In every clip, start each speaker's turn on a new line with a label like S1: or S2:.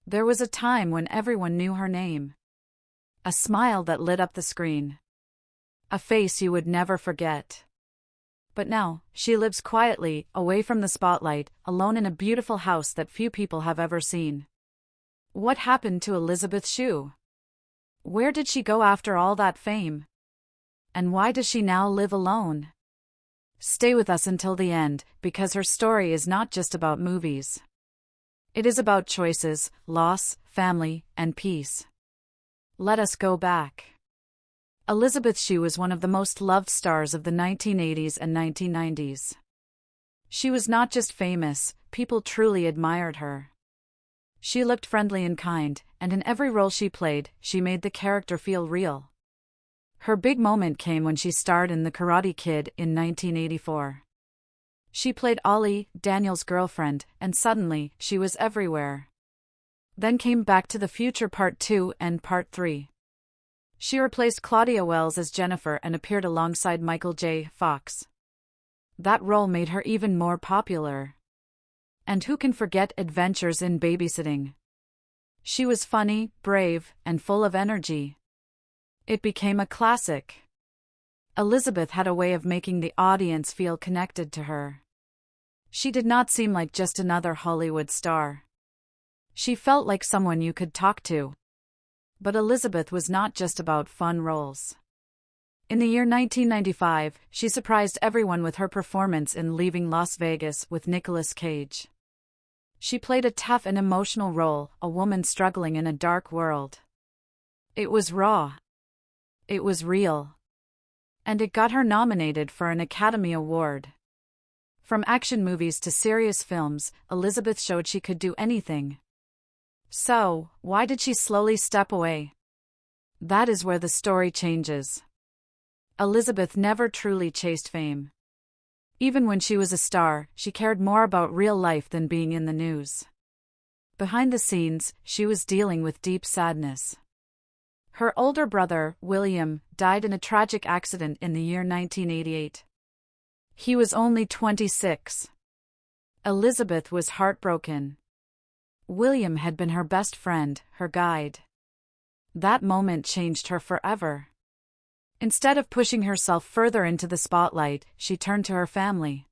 S1: There was a time when everyone knew her name. A smile that lit up the screen. A face you would never forget. But now, she lives quietly, away from the spotlight, alone in a beautiful house that few people have ever seen. What happened to Elisabeth Shue? Where did she go after all that fame? And why does she now live alone? Stay with us until the end, because her story is not just about movies. It is about choices, loss, family, and peace. Let us go back. Elisabeth Shue was one of the most loved stars of the 1980s and 1990s. She was not just famous, people truly admired her. She looked friendly and kind, and in every role she played, she made the character feel real. Her big moment came when she starred in The Karate Kid in 1984. She played Ollie, Daniel's girlfriend, and suddenly, she was everywhere. Then came Back to the Future Part 2 and Part 3. She replaced Claudia Wells as Jennifer and appeared alongside Michael J. Fox. That role made her even more popular. And who can forget Adventures in Babysitting? She was funny, brave, and full of energy. It became a classic. Elisabeth had a way of making the audience feel connected to her. She did not seem like just another Hollywood star. She felt like someone you could talk to. But Elisabeth was not just about fun roles. In the year 1995, she surprised everyone with her performance in Leaving Las Vegas with Nicolas Cage. She played a tough and emotional role, a woman struggling in a dark world. It was raw. It was real. And it got her nominated for an Academy Award. From action movies to serious films, Elisabeth showed she could do anything. So, why did she slowly step away? That is where the story changes. Elisabeth never truly chased fame. Even when she was a star, she cared more about real life than being in the news. Behind the scenes, she was dealing with deep sadness. Her older brother, William, died in a tragic accident in the year 1988. He was only 26. Elisabeth was heartbroken. William had been her best friend, her guide. That moment changed her forever. Instead of pushing herself further into the spotlight, she turned to her family.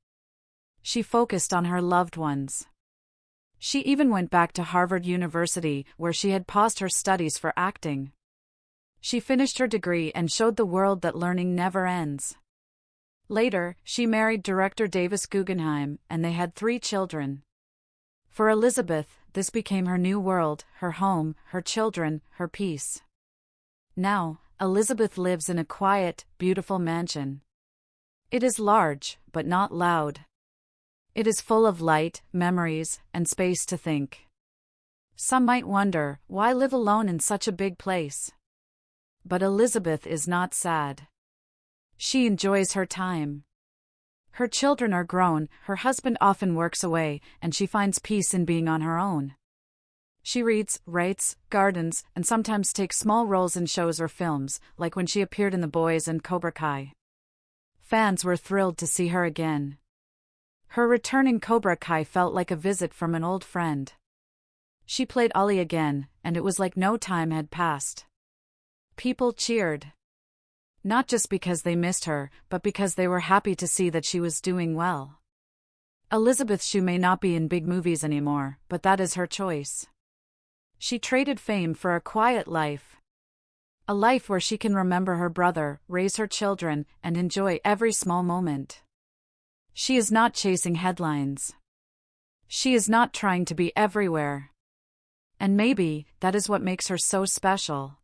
S1: She focused on her loved ones. She even went back to Harvard University, where she had paused her studies for acting. She finished her degree and showed the world that learning never ends. Later, she married director Davis Guggenheim, and they had 3 children. For Elisabeth, this became her new world, her home, her children, her peace. Now, Elisabeth lives in a quiet, beautiful mansion. It is large, but not loud. It is full of light, memories, and space to think. Some might wonder, why live alone in such a big place? But Elisabeth is not sad. She enjoys her time. Her children are grown, her husband often works away, and she finds peace in being on her own. She reads, writes, gardens, and sometimes takes small roles in shows or films, like when she appeared in The Boys and Cobra Kai. Fans were thrilled to see her again. Her return in Cobra Kai felt like a visit from an old friend. She played Ollie again, and it was like no time had passed. People cheered. Not just because they missed her, but because they were happy to see that she was doing well. Elisabeth Shue may not be in big movies anymore, but that is her choice. She traded fame for a quiet life. A life where she can remember her brother, raise her children, and enjoy every small moment. She is not chasing headlines. She is not trying to be everywhere. And maybe, that is what makes her so special.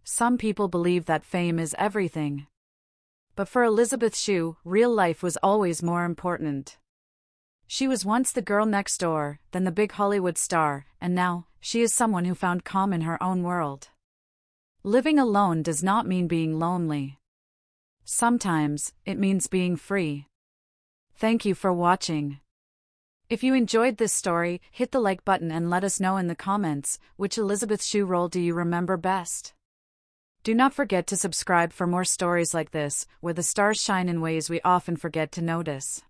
S1: Some people believe that fame is everything. But for Elisabeth Shue, real life was always more important. She was once the girl next door, then the big Hollywood star, and now, she is someone who found calm in her own world. Living alone does not mean being lonely. Sometimes, it means being free. Thank you for watching. If you enjoyed this story, hit the like button and let us know in the comments, which Elisabeth Shue role do you remember best? Do not forget to subscribe for more stories like this, where the stars shine in ways we often forget to notice.